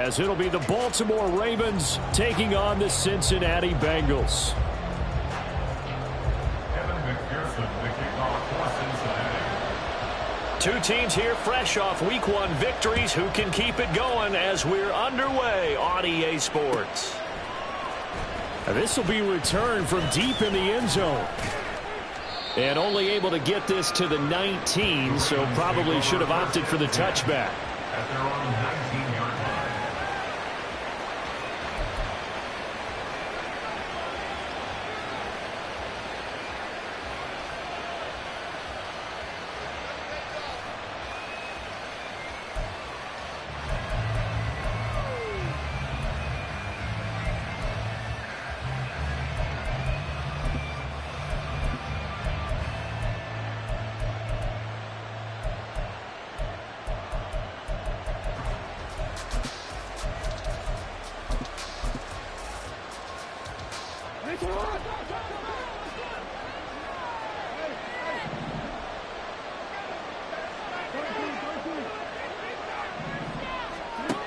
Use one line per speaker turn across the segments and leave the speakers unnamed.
As it'll be the Baltimore Ravens taking on the Cincinnati Bengals. Two teams here fresh off Week 1 victories. Who can keep it going as we're underway on EA Sports? This will be returned from deep in the end zone. And only able to get this to the 19, so probably should have opted for the touchback.
At their own 19-yard line.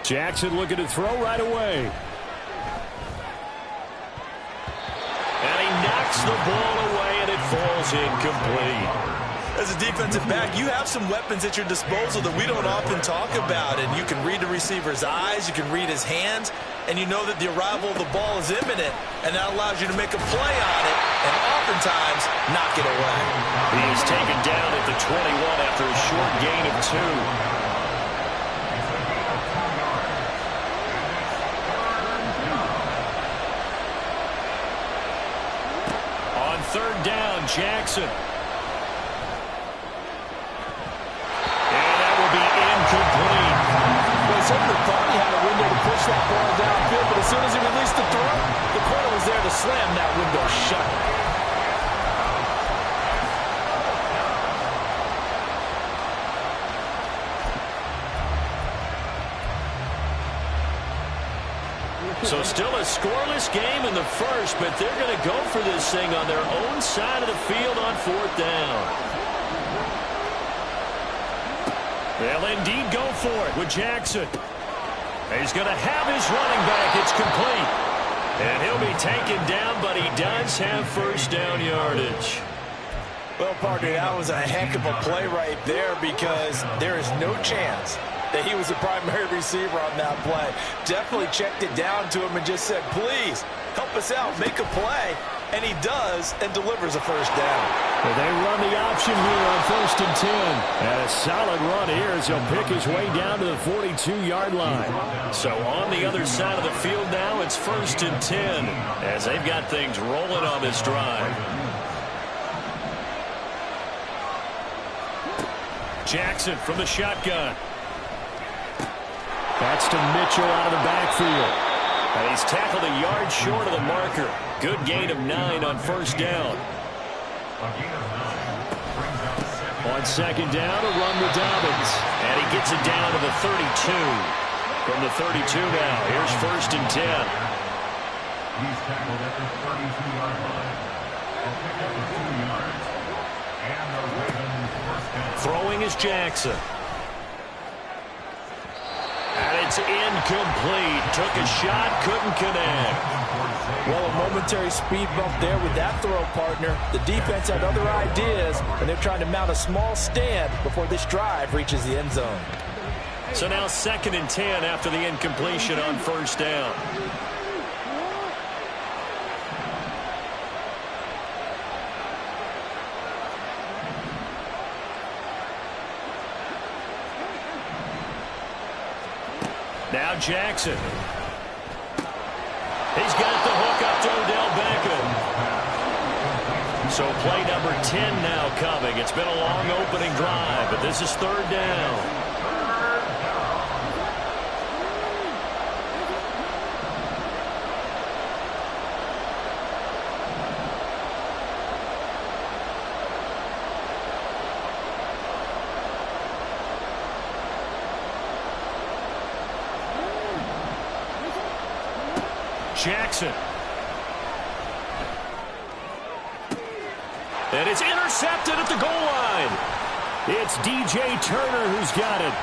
Jackson looking to throw right away. And he knocks the ball away, and it falls incomplete.
As a defensive back, you have some weapons at your disposal that we don't often talk about. And you can read the receiver's eyes, you can read his hands, and you know that the arrival of the ball is imminent, and that allows you to make a play on it and oftentimes knock it away.
He is taken down at the 21 after a short gain of 2. Third down, Jackson. And that will be incomplete.
Well, certainly thought he had a window to push that ball downfield, but as soon as he released the throw, the corner was there to slam that window shut.
So still a scoreless game in the first, but they're going to go for this thing on their own side of the field on fourth down. They'll indeed go for it with Jackson. He's going to have his running back. It's complete. And he'll be taken down, but he does have first down yardage.
Well, partner, that was a heck of a play right there because there is no chance that he was the primary receiver on that play. Definitely checked it down to him and just said, please, help us out, make a play. And he does and delivers a first down.
Well, they run the option here on 1st and 10. And a solid run here as he'll pick his way down to the 42-yard line. So on the other side of the field now, it's 1st and 10 as they've got things rolling on this drive. Jackson from the shotgun. That's to Mitchell out of the backfield. And he's tackled a yard short of the marker. Good gain of 9 on first down. On second down, a run with Dobbins. And he gets it down to the 32. From the 32 now, here's 1st and 10.
He's tackled at the 32-yard line. And picked up the 2 yards. And the Ravens first down.
Throwing is Jackson. And it's incomplete. Took a shot, couldn't connect.
Well, a momentary speed bump there with that throw, partner. The defense had other ideas, and they're trying to mount a small stand before this drive reaches the end zone.
So now 2nd and 10 after the incompletion on first down. Now Jackson. He's got the hook up to Odell Beckham. So play number 10 now coming. It's been a long opening drive, but this is 3rd down. Jackson. And it's intercepted at the goal line. It's DJ Turner who's got it.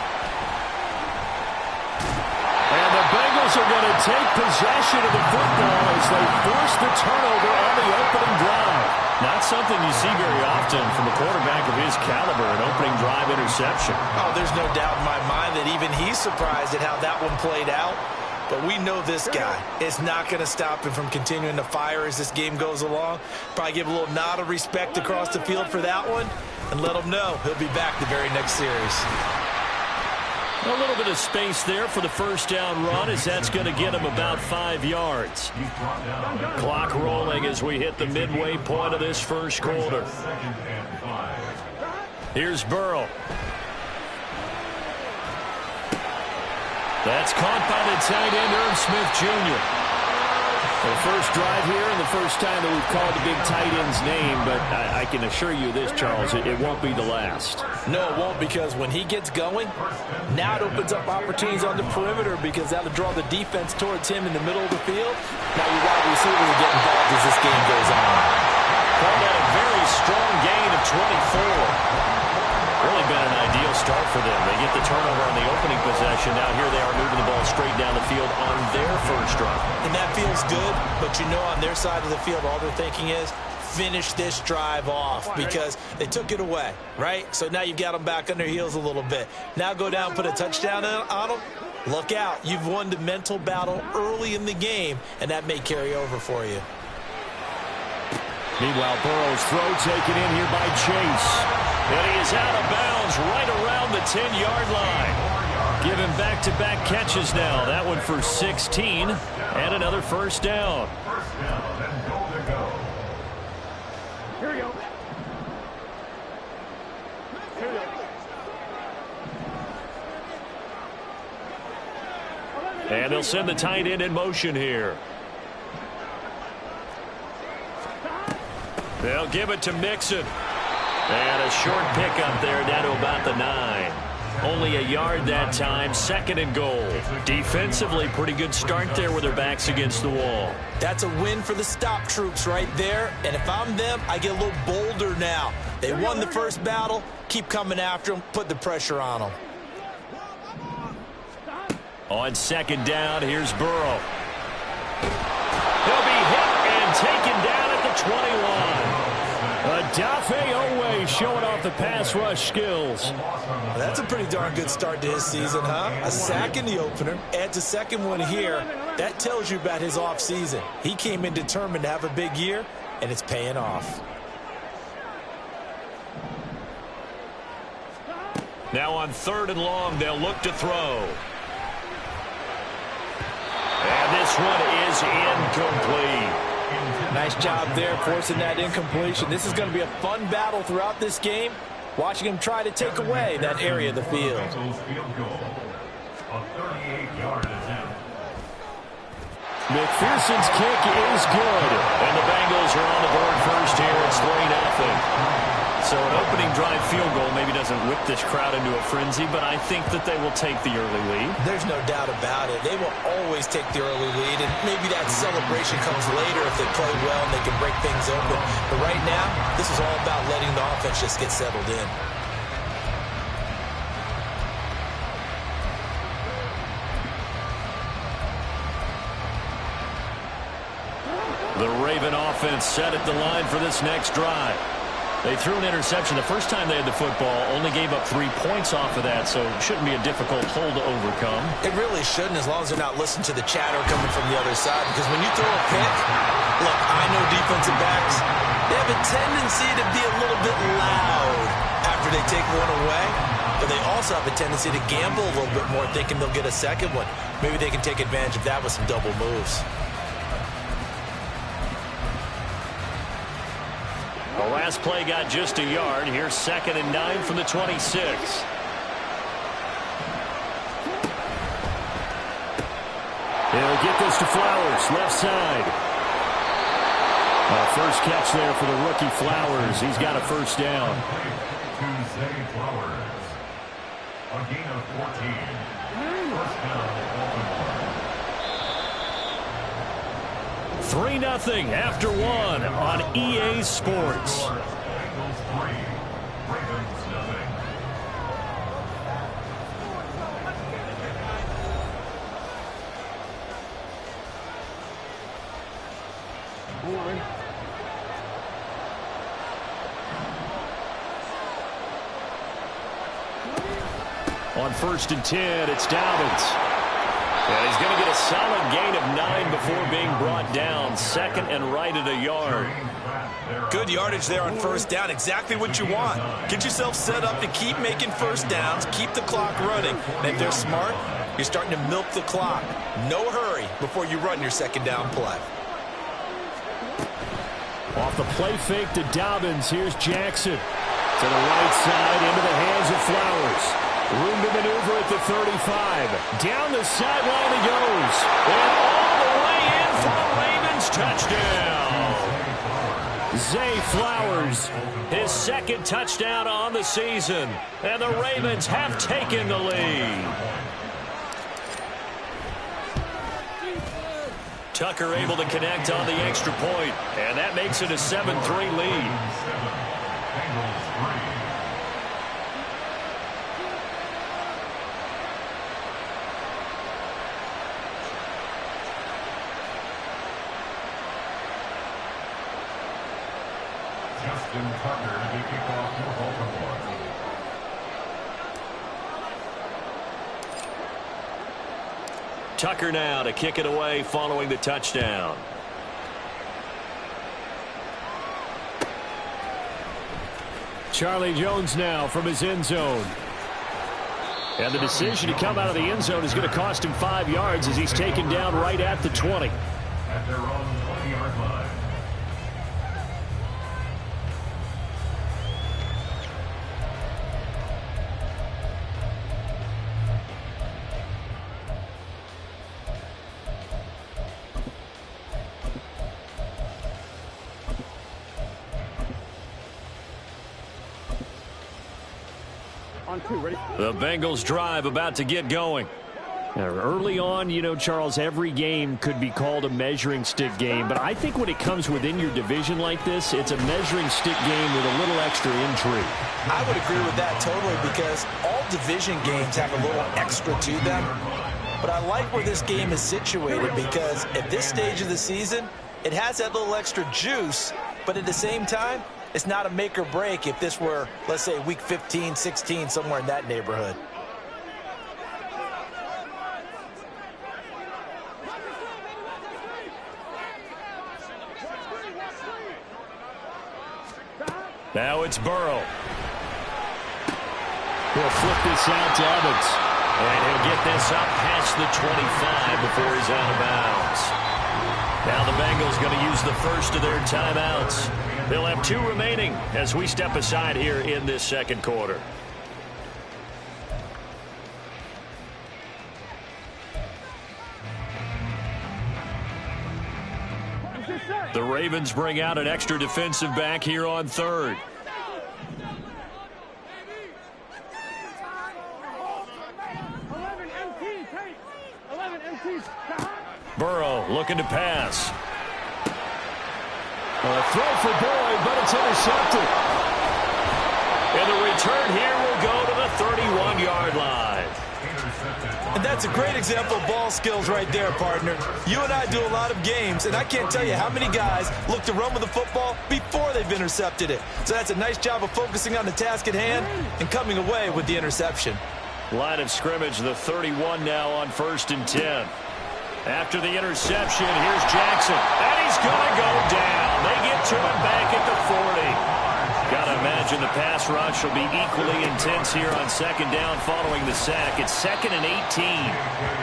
And the Bengals are going to take possession of the football as they force the turnover on the opening drive. Not something you see very often from a quarterback of his caliber, an opening drive interception.
Oh, there's no doubt in my mind that even he's surprised at how that one played out. But we know this guy is not going to stop him from continuing to fire as this game goes along. Probably give a little nod of respect across the field for that one and let him know he'll be back the very next series.
A little bit of space there for the first down run as that's going to get him about 5 yards. Clock rolling as we hit the midway point of this first quarter. Here's Burrow. That's caught by the tight end, Irv Smith Jr. The first drive here and the first time that we've called the big tight end's name, but I can assure you this, Charles, it won't be the last.
No, it won't, because when he gets going, now it opens up opportunities on the perimeter because that'll draw the defense towards him in the middle of the field. Now your wide receivers will get involved as this game goes on.
Called that a very strong gain of 24. Really been an ideal start for them. They get the turnover on the opening possession. Now here they are moving the ball straight down the field on their first drive.
And that feels good, but you know on their side of the field all they're thinking is finish this drive off because they took it away, right? So now you've got them back on their heels a little bit. Now go down, put a touchdown on them. Look out. You've won the mental battle early in the game, and that may carry over for you.
Meanwhile, Burrow's throw taken in here by Chase. And he is out of bounds right around the 10-yard line. Give him back-to-back catches now. That one for 16 and another first down.
Here we go.
And they'll send the tight end in motion here. They'll give it to Mixon. And a short pickup there down to about the 9. Only a yard that time, 2nd and goal. Defensively, pretty good start there with their backs against the wall.
That's a win for the stop troops right there. And if I'm them, I get a little bolder now. They won the first battle. Keep coming after them. Put the pressure on them.
On 2nd down, here's Burrow. He'll be hit and taken down at the 21. Odafe Owe showing off the pass rush skills.
That's a pretty darn good start to his season, huh? A sack in the opener, adds a second one here. That tells you about his offseason. He came in determined to have a big year, and it's paying off.
Now on 3rd and long, they'll look to throw. And this one is incomplete.
Nice job there forcing that incompletion. This is going to be a fun battle throughout this game. Watching him try to take away that area of the field.
A 38-yard attempt.
McPherson's kick is good. And the Bengals are on the board first here. It's 3-0. So an opening drive field goal maybe doesn't whip this crowd into a frenzy, but I think that they will take the early lead.
There's no doubt about it. They will always take the early lead, and maybe that celebration comes later if they play well and they can break things open. But right now, this is all about letting the offense just get settled in.
The Raven offense set at the line for this next drive. They threw an interception the first time they had the football, only gave up 3 points off of that, so it shouldn't be a difficult hole to overcome.
It really shouldn't, as long as they're not listening to the chatter coming from the other side, because when you throw a pick, look, I know defensive backs, they have a tendency to be a little bit loud after they take one away, but they also have a tendency to gamble a little bit more, thinking they'll get a second one. Maybe they can take advantage of that with some double moves.
The last play got just a yard. Here's 2nd and 9 from the 26. He'll get this to Flowers, left side. First catch there for the rookie Flowers. He's got a first down.
To Zay Flowers. A gain of 14. First down, Baltimore.
3-0 after 1 on EA Sports.
Bengals 3, Ravens 0.
On 1st and 10, it's Dobbins. And he's going to get a solid gain of 9 before being brought down. 2nd and right at a yard.
Good yardage there on 1st down. Exactly what you want. Get yourself set up to keep making 1st downs. Keep the clock running. And if they're smart, you're starting to milk the clock. No hurry before you run your 2nd down play.
Off the play fake to Dobbins. Here's Jackson. To the right side, into the hands of Flowers. Room to maneuver at the 35. Down the sideline he goes. And all the way in for a Ravens touchdown. Zay Flowers, his 2nd touchdown on the season. And the Ravens have taken the lead. Tucker able to connect on the extra point. And that makes it a 7-3 lead.
Tucker to be kicked off for Baltimore.
Tucker now to kick it away following the touchdown. Charlie Jones now from his end zone. And the decision to come out of the end zone is going to cost him 5 yards as he's taken down right at the 20.
At their own 20-yard line.
On 2, ready?
The Bengals drive about to get going. Now, early on, you know, Charles, every game could be called a measuring stick game. But I think when it comes within your division like this, it's a measuring stick game with a little extra intrigue.
I would agree with that totally because all division games have a little extra to them. But I like where this game is situated because at this stage of the season, it has that little extra juice. But at the same time, it's not a make or break if this were, let's say, week 15, 16, somewhere in that neighborhood.
Now it's Burrow. He'll flip this out to Evans. And he'll get this up past the 25 before he's out of bounds. Now the Bengals going to use the first of their timeouts. They'll have 2 remaining as we step aside here in this 2nd quarter. The Ravens bring out an extra defensive back here on 3rd. Burrow looking to pass. A throw for Boyd, but it's intercepted. And the return here will go to the 31-yard line.
And that's a great example of ball skills right there, partner. You and I do a lot of games, and I can't tell you how many guys look to run with the football before they've intercepted it. So that's a nice job of focusing on the task at hand and coming away with the interception.
Line of scrimmage, the 31 now on 1st and 10. After the interception, here's Jackson. And he's going to go down. They get to him back at the 40. Got to imagine the pass rush will be equally intense here on 2nd down following the sack. It's 2nd and 18.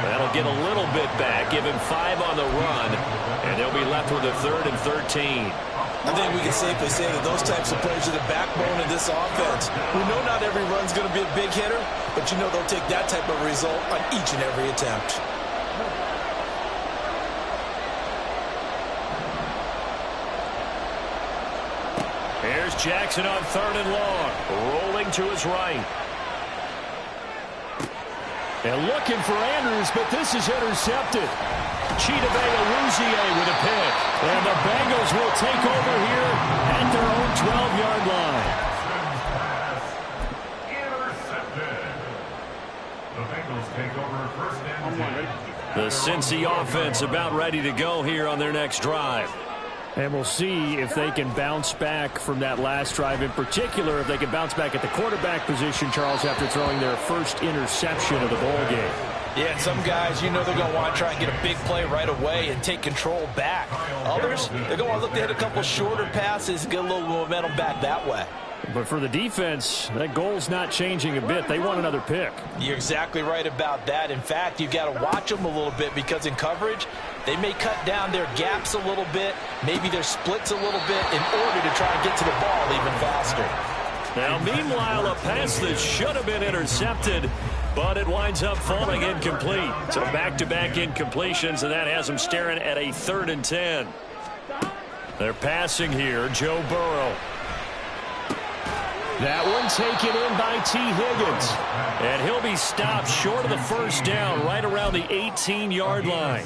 That'll get a little bit back, give him 5 on the run, and they'll be left with a 3rd and 13.
I think we can safely say that those types of plays are the backbone of this offense. We know not every run's going to be a big hitter, but you know they'll take that type of result on each and every attempt.
Here's Jackson on 3rd and long, rolling to his right. And looking for Andrews, but this is intercepted. Chidobe-Awuzie with a pick. And the Bengals will take over here at their own 12-yard line.
Intercepted. The Bengals take over 1st and 10.
The Cincy offense about ready to go here on their next drive. And we'll see if they can bounce back from that last drive, in particular, if they can bounce back at the quarterback position, Charles, after throwing their first interception of the ball game.
Yeah, and some guys, you know they're going to want to try and get a big play right away and take control back. Others, they're going to look to hit a couple shorter passes, get a little momentum back that way.
But for the defense, that goal's not changing a bit. They want another pick.
You're exactly right about that. In fact, you've got to watch them a little bit because in coverage, they may cut down their gaps a little bit, maybe their splits a little bit in order to try and get to the ball even faster.
Now, meanwhile, a pass that should have been intercepted, but it winds up falling incomplete. So back-to-back incompletions, and that has them staring at a 3rd and 10. They're passing here, Joe Burrow. That one taken in by T. Higgins. And he'll be stopped short of the first down right around the 18-yard line.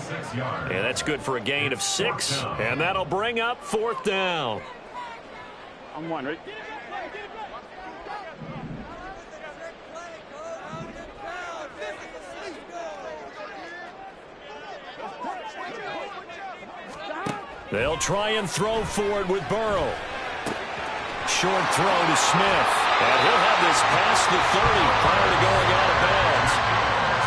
And that's good for a gain of 6. And that'll bring up 4th down.
I'm one, right?
They'll try and throw for it with Burrow. Short throw to Smith. And he'll have this past the 30 prior to going out of bounds.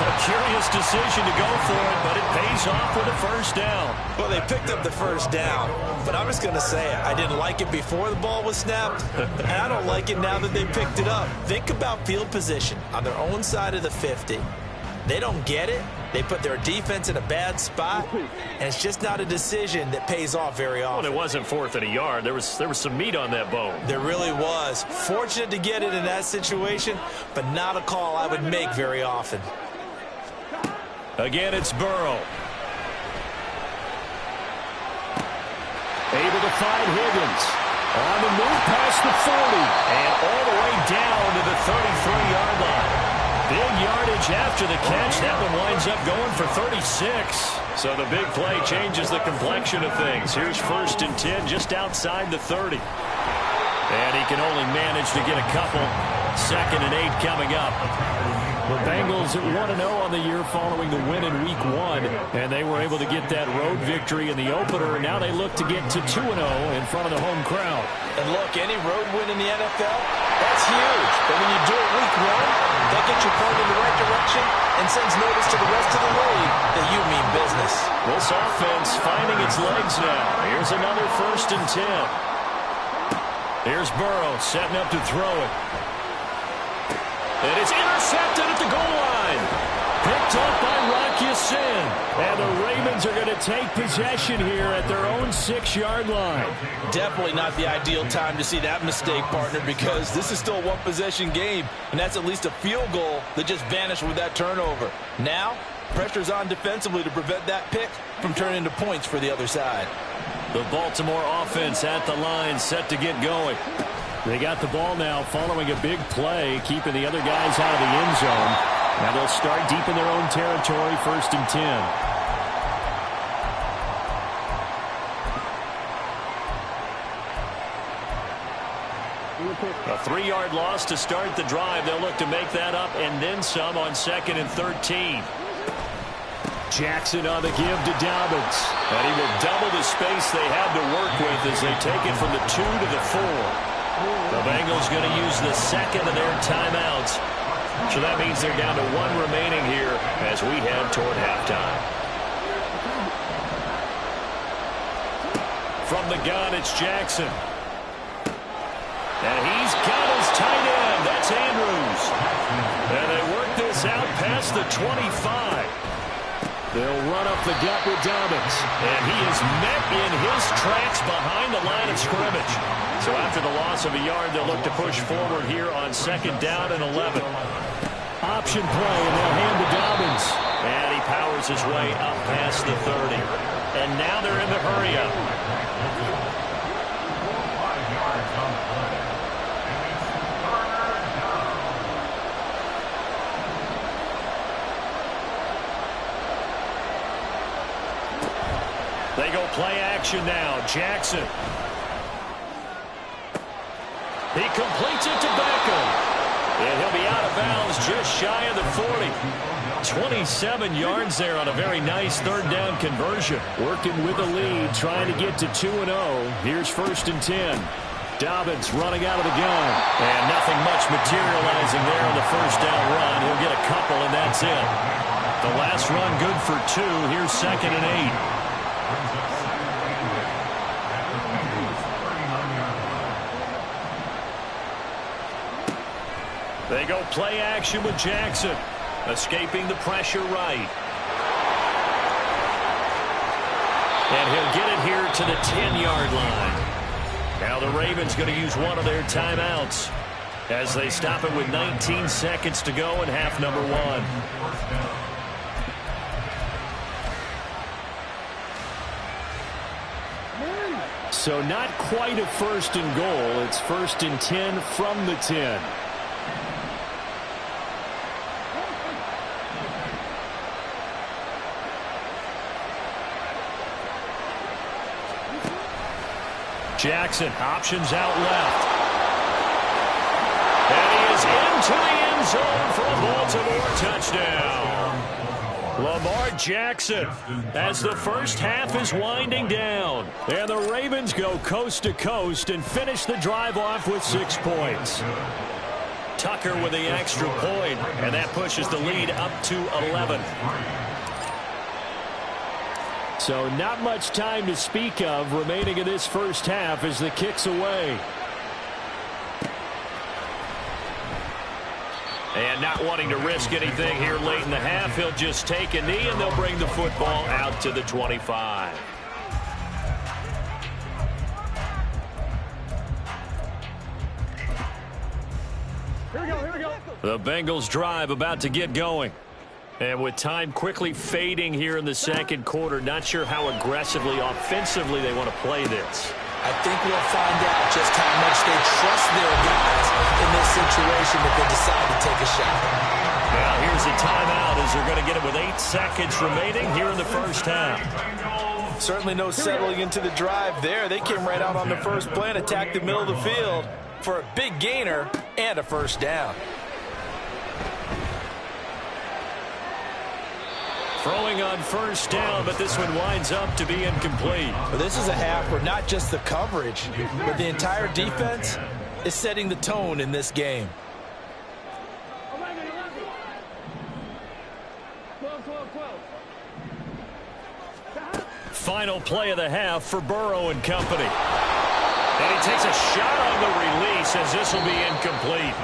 A curious decision to go for it, but it pays off with a first down.
Well, they picked up the first down, but I'm just going to say it. I didn't like it before the ball was snapped, and I don't like it now that they picked it up. Think about field position on their own side of the 50. They don't get it. They put their defense in a bad spot, and it's just not a decision that pays off very often.
Well, it wasn't 4th and a yard. There was some meat on that bone.
There really was. Fortunate to get it in that situation, but not a call I would make very often.
Again, it's Burrow. Able to find Higgins. On the move past the 40, and all the way down to the 33-yard line. Big yardage after the catch. That one winds up going for 36. So the big play changes the complexion of things. Here's 1st and 10 just outside the 30. And he can only manage to get a couple. 2nd and 8 coming up. The Bengals at 1-0 on the year following the win in Week 1. And they were able to get that road victory in the opener. Now they look to get to 2-0 in front of the home crowd.
And look, any road win in the NFL, that's huge. But when you do it Week 1, that gets you pointed in the right direction and sends notice to the rest of the league that you mean business.
This offense finding its legs now. Here's another 1st and 10. Here's Burrow setting up to throw it. And it's intercepted at the goal line. Picked up by Rocky Sin. And the Ravens are going to take possession here at their own 6-yard line.
Definitely not the ideal time to see that mistake, partner, because this is still a one-possession game, and that's at least a field goal that just vanished with that turnover. Now, pressure's on defensively to prevent that pick from turning into points for the other side.
The Baltimore offense at the line, set to get going. They got the ball now following a big play, keeping the other guys out of the end zone. Now they'll start deep in their own territory, 1st and 10. A 3-yard loss to start the drive. They'll look to make that up and then some on 2nd and 13. Jackson on the give to Dobbins. And he will double the space they have to work with as they take it from the 2 to the 4. The Bengals going to use the 2nd of their timeouts. So that means they're down to 1 remaining here as we head toward halftime. From the gun, it's Jackson. And he's got his tight end. That's Andrews. And they work this out past the 25. They'll run up the gut with Dobbins. And he is met in his tracks behind the line of scrimmage. So after the loss of a yard, they'll look to push forward here on 2nd down and 11. Option play, and they'll hand to Dobbins. And he powers his way up past the 30. And now they're in the hurry-up.
5 yards on the play. And it's 3rd down.
They go play action now. Jackson. He completes it to Beckham. And he'll be out of bounds just shy of the 40. 27 yards there on a very nice third down conversion. Working with a lead, trying to get to 2-0. Here's 1st and 10. Dobbins running out of the gun. And nothing much materializing there on the first down run. He'll get a couple, and that's it. The last run good for 2. Here's 2nd and 8. They go play action with Jackson. Escaping the pressure right. And he'll get it here to the 10-yard line. Now the Ravens going to use one of their timeouts as they stop it with 19 seconds to go in half number 1. So not quite a 1st and goal. It's 1st and 10 from the 10. Jackson, options out left. And he is into the end zone for a Baltimore touchdown. Lamar Jackson as the first half is winding down. And the Ravens go coast to coast and finish the drive off with 6 points. Tucker with the extra point, and that pushes the lead up to 11. So not much time to speak of remaining in this first half as the kick's away. And not wanting to risk anything here late in the half, he'll just take a knee and they'll bring the football out to the 25.
Here we go.
The Bengals drive about to get going. And with time quickly fading here in the second quarter, not sure how aggressively, offensively they want to play this.
I think we'll find out just how much they trust their guys in this situation if they decide to take a shot.
Now here's a timeout as they're going to get it with 8 seconds remaining here in the first half.
Certainly no settling into the drive there. They came right out on the first play and attacked the middle of the field for a big gainer and a first down.
Throwing on first down, but this one winds up to be incomplete.
But this is a half where not just the coverage, but the entire defense is setting the tone in this game.
12.
Final play of the half for Burrow and company. And he takes a shot on the release as this will be incomplete.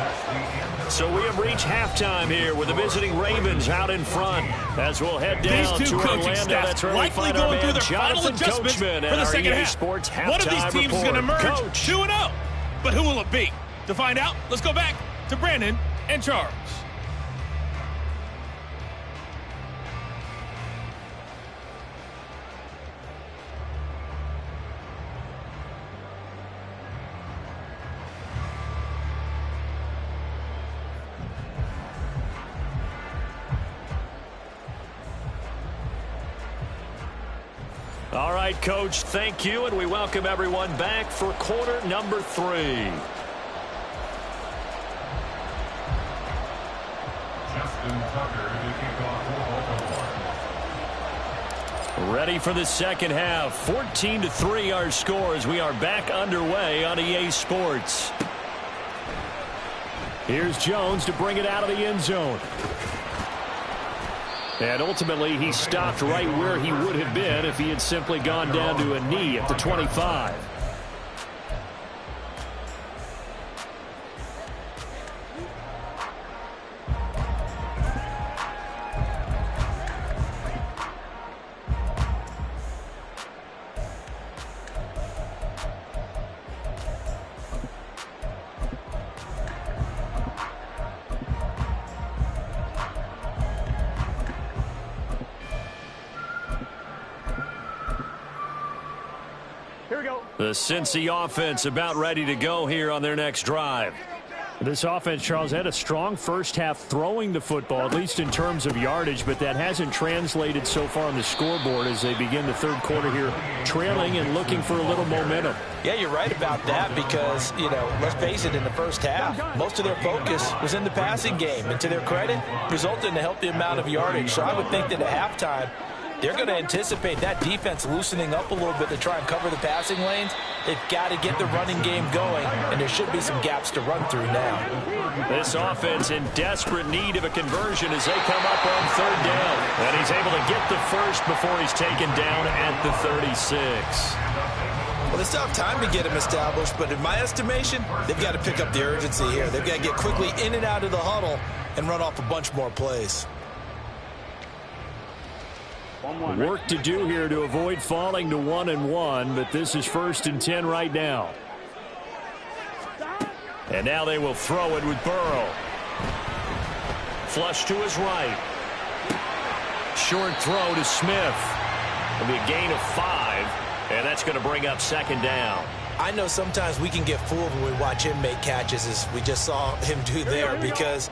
So we have reached halftime here with the visiting Ravens out in front as we'll head down to Orlando. That's where we find our man Jonathan Coachman at our EA Sports halftime report.
One of these teams is going to emerge 2-0. But who will it be? To find out, let's go back to Brandon and Charles.
All right, Coach, thank you, and we welcome everyone back for quarter number 3. Ready for the second half. 14-3 our score as we are back underway on EA Sports. Here's Jones to bring it out of the end zone. And ultimately, he stopped right where he would have been if he had simply gone down to a knee at the 25. The Cincy offense about ready to go here on their next drive. This offense, Charles, had a strong first half throwing the football, at least in terms of yardage, but that hasn't translated so far on the scoreboard as they begin the third quarter here, trailing and looking for a little momentum.
Yeah, you're right about that because, let's face it, in the first half, most of their focus was in the passing game. And to their credit, resulted in a healthy amount of yardage. So I would think that at halftime, they're going to anticipate that defense loosening up a little bit to try and cover the passing lanes. They've got to get the running game going, and there should be some gaps to run through now.
This offense in desperate need of a conversion as they come up on third down. And he's able to get the first before he's taken down at the 36.
Well, they still have time to get him established, but in my estimation, they've got to pick up the urgency here. They've got to get quickly in and out of the huddle and run off a bunch more plays.
Work to do here to avoid falling to 1-1, but this is 1st and 10 right now. And now they will throw it with Burrow. Flush to his right. Short throw to Smith. It'll be a gain of 5, and that's going to bring up 2nd down.
I know sometimes we can get fooled when we watch him make catches, as we just saw him do there, because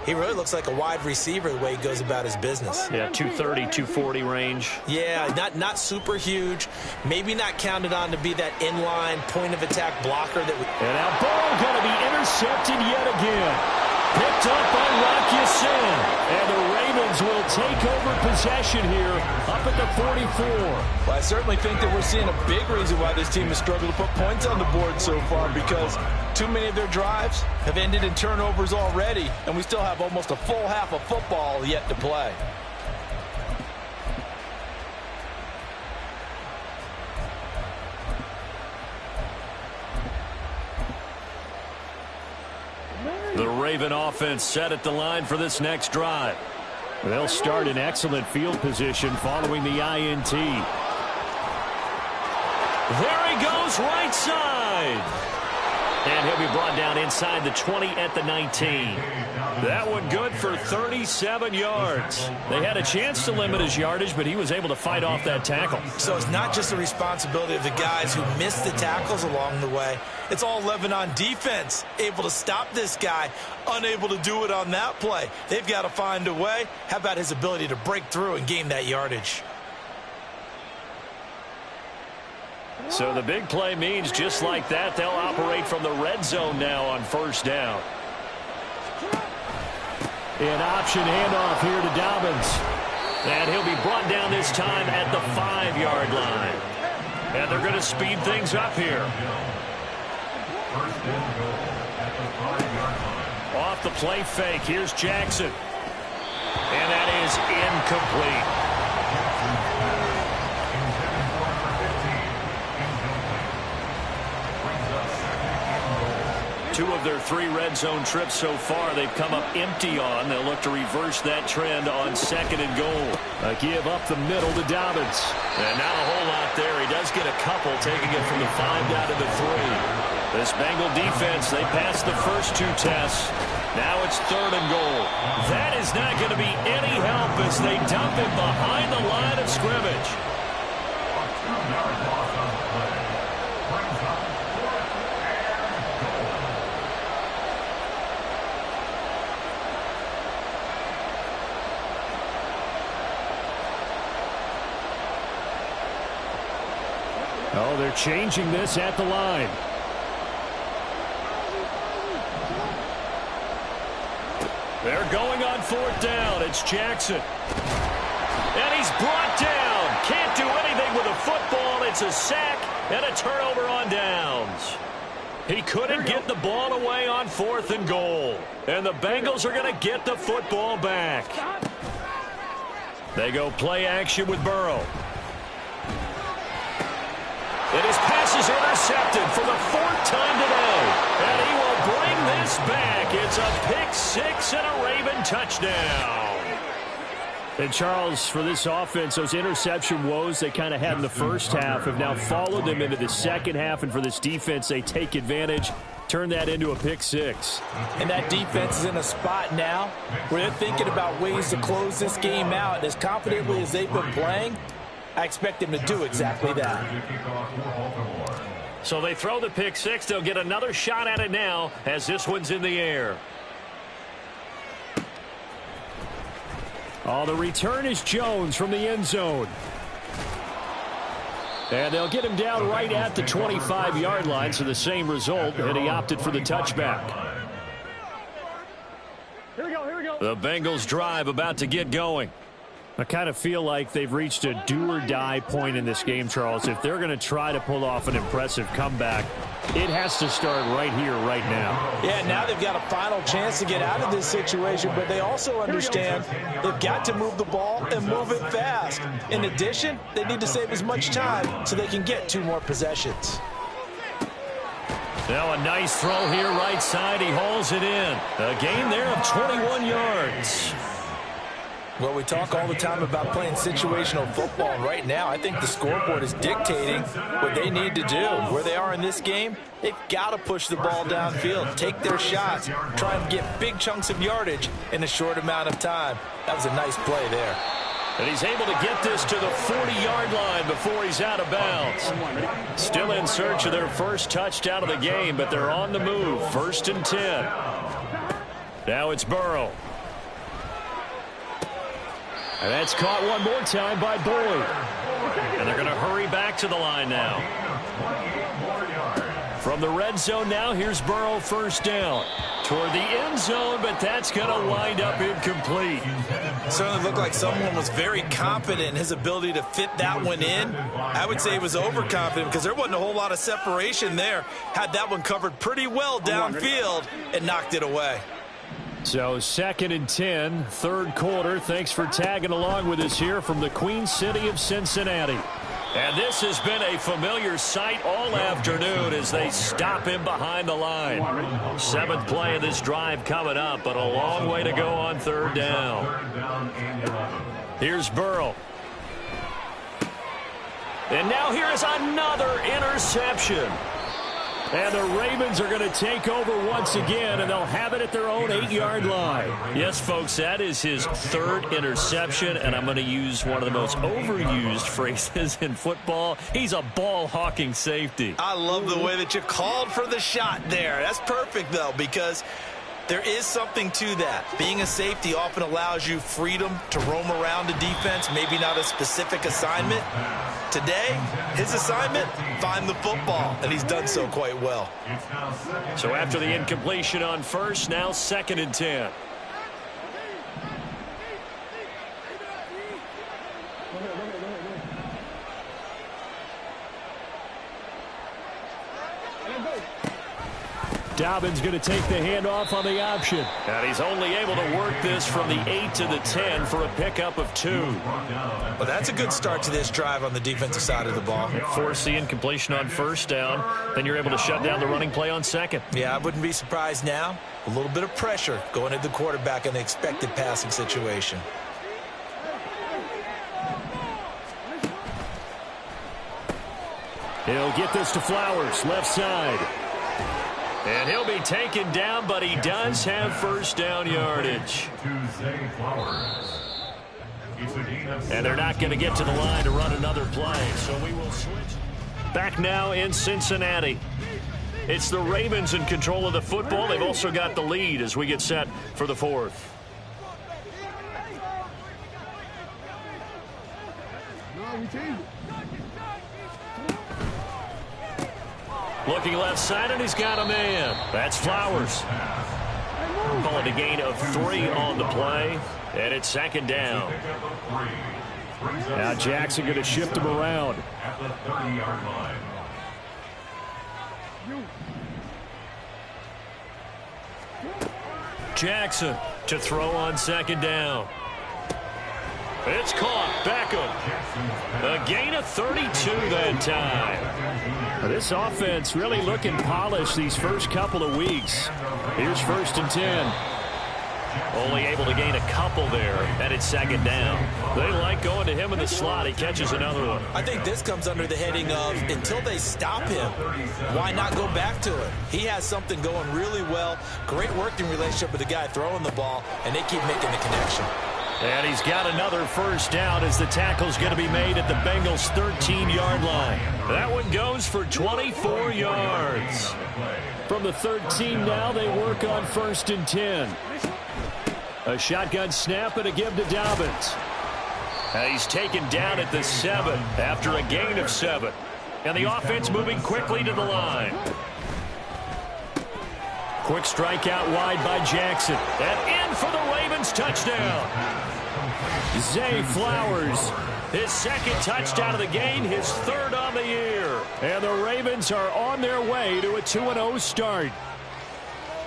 he really looks like a wide receiver the way he goes about his business.
Yeah, 230, 240 range.
Yeah, not super huge. Maybe not counted on to be that inline point-of-attack blocker that we...
And now Burrow going to be intercepted yet again. Picked up by Rock Ya-Sin. And the Ravens will take over possession here up at the 44.
Well, I certainly think that we're seeing a big reason why this team has struggled to put points on the board so far, because too many of their drives have ended in turnovers already, and we still have almost a full half of football yet to play.
The Raven offense set at the line for this next drive. They'll start in excellent field position following the INT. There he goes, right side. And he'll be brought down inside the 20 at the 19. That one good for 37 yards. They had a chance to limit his yardage, but he was able to fight off that tackle.
So it's not just the responsibility of the guys who missed the tackles along the way. It's all 11 on defense, able to stop this guy, unable to do it on that play. They've got to find a way. How about his ability to break through and gain that yardage?
So the big play means just like that, they'll operate from the red zone now on 1st down. An option handoff here to Dobbins. And he'll be brought down this time at the 5-yard line. And they're going to speed things up here. Off the play fake, here's Jackson. And that is incomplete. Two of their 3 red zone trips so far they've come up empty on. They'll look to reverse that trend on 2nd and goal. A give up the middle to Dobbins. And not a whole lot there. He does get a couple, taking it from the 5 down to the 3. This Bengal defense, they passed the first 2 tests. Now it's 3rd and goal. That is not going to be any help as they dump it behind the line of scrimmage. Oh, they're changing this at the line. They're going on 4th down. It's Jackson. And he's brought down. Can't do anything with a football. It's a sack and a turnover on downs. He couldn't get the ball away on 4th and goal. And the Bengals are going to get the football back. They go play action with Burrow. And his pass is intercepted for the 4th time today. And he will bring this back. It's a pick 6 and a Raven touchdown. And Charles, for this offense, those interception woes they kind of had in the first half have now followed them into the second half. And for this defense, they take advantage, turn that into a pick 6.
And that defense is in a spot now where they're thinking about ways to close this game out. And as confidently as they've been playing, I expect them to do exactly that.
So they throw the pick six. They'll get another shot at it now as this one's in the air. Oh, the return is Jones from the end zone. And they'll get him down right at the 25-yard line, so the same result, and he opted for the touchback.
Here we go, here we go.
The Bengals drive about to get going. I kind of feel like they've reached a do-or-die point in this game, Charles. If they're going to try to pull off an impressive comeback, it has to start right here, right now.
Yeah, now they've got a final chance to get out of this situation, but they also understand they've got to move the ball and move it fast. In addition, they need to save as much time so they can get 2 more possessions.
Now a nice throw here right side. He hauls it in. A gain there of 21 yards.
Well, we talk all the time about playing situational football, and right now I think the scoreboard is dictating what they need to do. Where they are in this game, they've got to push the ball downfield, take their shots, try and get big chunks of yardage in a short amount of time. That was a nice play there.
And he's able to get this to the 40-yard line before he's out of bounds. Still in search of their first touchdown of the game, but they're on the move. 1st and 10. Now it's Burrow. And that's caught one more time by Boyd. And they're going to hurry back to the line now. From the red zone now, here's Burrow, 1st down. Toward the end zone, but that's going to wind up incomplete.
It certainly looked like someone was very confident in his ability to fit that one in. I would say he was overconfident because there wasn't a whole lot of separation there. Had that one covered pretty well downfield and knocked it away.
So 2nd and 10, 3rd quarter. Thanks for tagging along with us here from the Queen City of Cincinnati. And this has been a familiar sight all afternoon as they stop him behind the line. 7th play of this drive coming up, but a long way to go on 3rd down. Here's Burrow. And now here is another interception. And the Ravens are going to take over once again, and they'll have it at their own 8-yard line. Yes, folks, that is his 3rd interception, and I'm going to use one of the most overused phrases in football. He's a ball-hawking safety.
I love the way that you called for the shot there. That's perfect, though, because there is something to that. Being a safety often allows you freedom to roam around the defense, maybe not a specific assignment. Today, his assignment, find the football, and he's done so quite well.
So after the incompletion on 1st, now 2nd and 10. Dobbins going to take the handoff on the option. And he's only able to work this from the 8 to the 10 for a pickup of 2.
Well, that's a good start to this drive on the defensive side of the ball.
Force the incompletion on 1st down. Then you're able to shut down the running play on 2nd.
Yeah, I wouldn't be surprised now. A little bit of pressure going at the quarterback in the expected passing situation.
He'll get this to Flowers, left side. And he'll be taken down, but he does have 1st down yardage. And they're not going to get to the line to run another play, so we will switch. Back now in Cincinnati. It's the Ravens in control of the football. They've also got the lead as we get set for the 4th. Looking left side, and he's got a man. That's Flowers. Call it a gain of 3 on the play, and it's 2nd down. Now Jackson going to shift him around.
At the 30-yard line.
Jackson to throw on 2nd down. It's caught. Beckham. A gain of 32 that time. This offense really looking polished these first couple of weeks. Here's 1st and 10. Only able to gain a couple there, and it's 2nd down. They like going to him in the slot. He catches another one.
I think this comes under the heading of until they stop him, why not go back to it? He has something going really well. Great working relationship with the guy throwing the ball, and they keep making the connection.
And he's got another first down as the tackle's going to be made at the Bengals' 13-yard line. That one goes for 24 yards. From the 13 now, they work on 1st and 10. A shotgun snap and a give to Dobbins. He's taken down at the 7 after a gain of 7. And the offense moving quickly to the line. Quick strike out wide by Jackson. And in for the Ravens touchdown. Zay Flowers, his 2nd touchdown of the game, his 3rd on the year. And the Ravens are on their way to a 2-0 start.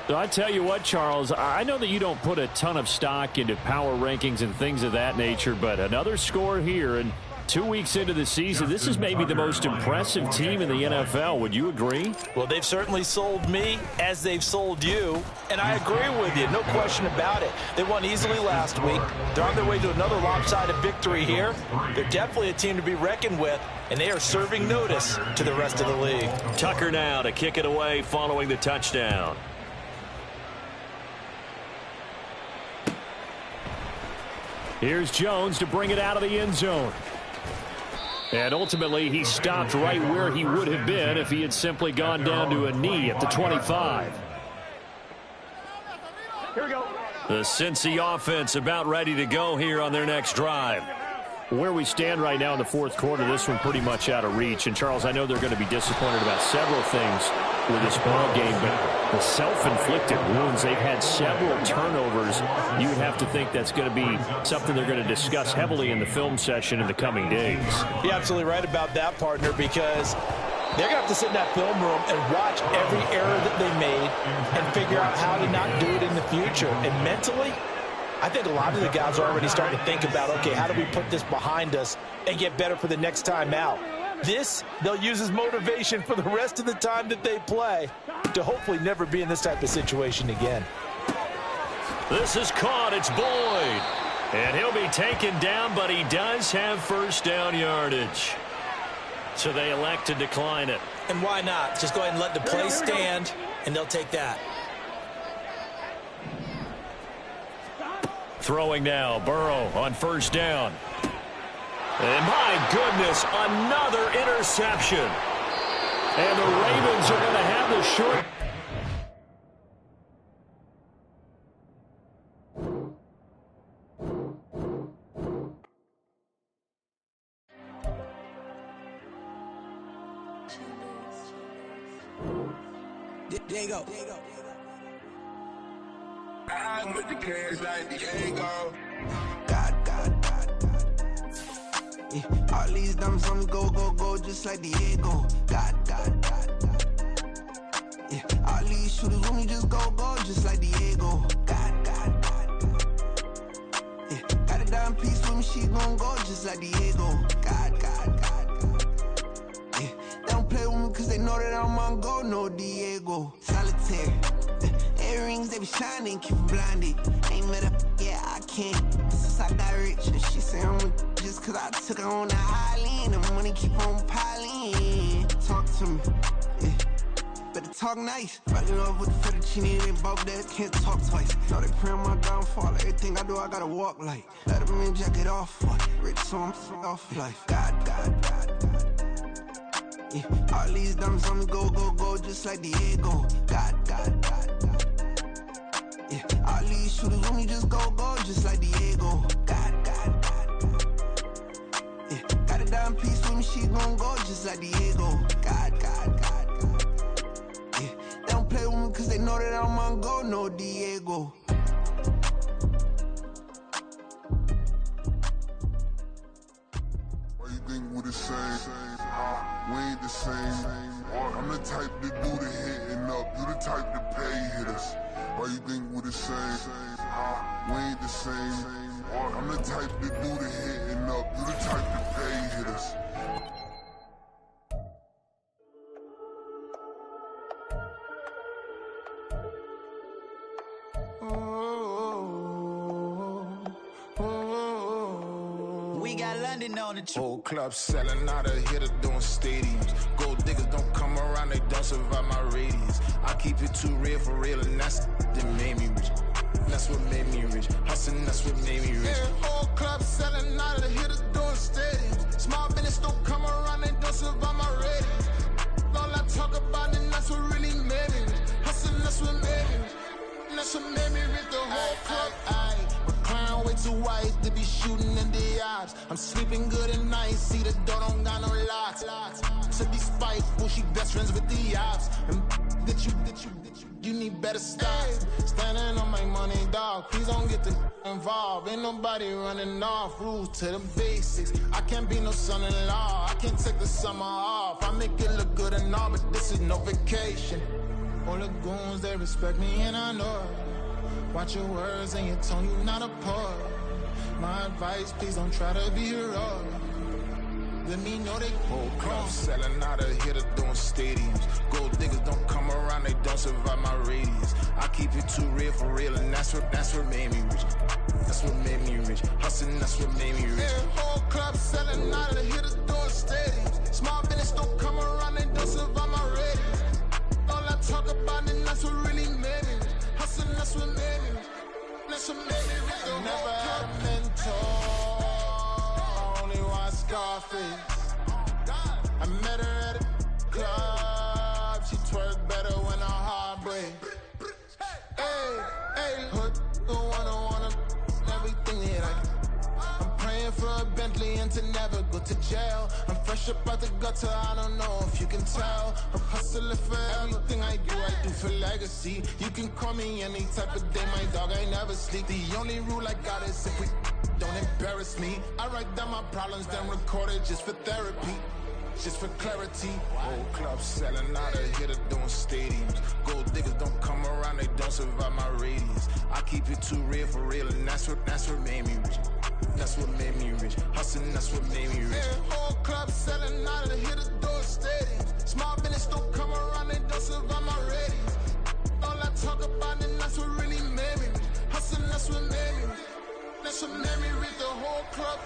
So I tell you what, Charles, I know that you don't put a ton of stock into power rankings and things of that nature, but another score here, and 2 weeks into the season, this is maybe the most impressive team in the NFL. Would you agree?
Well, they've certainly sold me as they've sold you, and I agree with you, no question about it. They won easily last week. They're on their way to another lopsided victory here. They're definitely a team to be reckoned with, and they are serving notice to the rest of the league.
Tucker now to kick it away following the touchdown. Here's Jones to bring it out of the end zone. And ultimately, he stopped right where he would have been if he had simply gone down to a knee at the 25.
Here we go.
The Cincy offense about ready to go here on their next drive. Where we stand right now in the 4th quarter, this one pretty much out of reach. And, Charles, I know they're going to be disappointed about several things with this ball game, but the self-inflicted wounds, they've had several turnovers. You would have to think that's going to be something they're going to discuss heavily in the film session in the coming days.
You're absolutely right about that, partner, because they're going to have to sit in that film room and watch every error that they made and figure out how to not do it in the future. And mentally, I think a lot of the guys are already starting to think about, okay, how do we put this behind us and get better for the next time out? This, they'll use as motivation for the rest of the time that they play to hopefully never be in this type of situation again.
This is caught. It's Boyd. And he'll be taken down, but he does have first down yardage. So they elect to decline it.
And why not? Just go ahead and let the play stand, and they'll take that.
Throwing now, Burrow on first down. And my goodness, another interception. And the Ravens are going to have the short.
There you go.
I'm with the cash like Diego.
God. Yeah, all these dumps on me go, just like Diego. God. Yeah, all these shooters on me just go, just like Diego. God. Yeah, got a dime piece with me, she gon' go just like Diego. God. Yeah, they don't play with me cause they know that I'm on go, no Diego. Solitaire. Earrings, they be shining, keep them blinded. Ain't met up, yeah, I can't. Since I got rich, and she say I'm just cause I took her on the island. The money keep on piling. Talk to me, yeah. Better talk nice. Right in love with the fettuccine, they both that can't talk twice. Know they praying my downfall. Everything I do, I gotta walk like. Let them in, jacket off. Rich, so I'm off life. God. Yeah, all these dumps on me go, just like Diego. God. Yeah, all these shooters on me just go, just like Diego. God. Yeah, got a dime piece with me, she gon' go just like Diego. God. Yeah, they don't play with me cause they know that I'm on go, no Diego.
Why you think we the same? We ain't the same. I'm the type to do the hitting up. You the type to pay hitters. Why you think we the same? We ain't the same. I'm the type to do the hitting up. You the type to pay hitters.
We got London on the
Whole club selling out of hitter doing stadiums. Gold diggers don't come around
around, they don't survive my radius. I keep it too real for real, and that's that made me rich. That's what made me rich. Hustling, that's what made me rich. Yeah, whole club selling out of the hitters doing stadiums. Small business don't come around, they don't survive my ratings. All I talk about, and that's what really made me rich. Hustling, that's what made me rich. That's what made me rich. The whole club. My crown way too white to be shooting in the ops. I'm sleeping good at night, see the door don't got no locks. To be spiteful, she best friends with the ops. And you need better stop. Standing on my money, dog. Please don't get involved. Ain't nobody running off. Rules to the basics. I can't be no son-in-law. I can't take the summer off. I make it look good and all, but this is no vacation. All the goons, they respect me and I know it. Watch your words and your tone, you not a poet. My advice, please don't try to be heroic. Let me know they whole club selling out of here to doing stadiums. Gold diggers don't come around, they don't survive my radius. I keep it too real for real, and that's what made me rich. That's what made me rich. Hustling, that's what made me rich. Yeah, whole club selling out of the here to doing stadiums. Small business don't come around, they don't survive my radius. All I talk about, and that's what really made me rich. Hustling, that's what made me rich. That's what made me rich. I never had a mentor. Scarface. I met her at a club. She twerk better when her heart breaks. Hey, hood, wanna everything that I'm praying for a Bentley and to never go to jail. I'm fresh up out the gutter, I don't know if you can tell. I'm hustling for everything I do for legacy. You can call me any type of day, my dog, I never sleep. The only rule I got is if we don't embarrass me. I write down my problems, then record it just for therapy, just for clarity. Whole club selling out of here to doing stadiums. Gold diggers don't come around, they don't survive my radius. I keep it too real for real, and that's what made me rich. That's what made me rich. Hustling, that's what made me rich. Yeah, whole club selling out of here to doing stadiums. Small business don't come around, they don't survive my radius. All I talk about, and that's what really made me rich. Hustling, that's what made me rich. That's what made me read the whole club.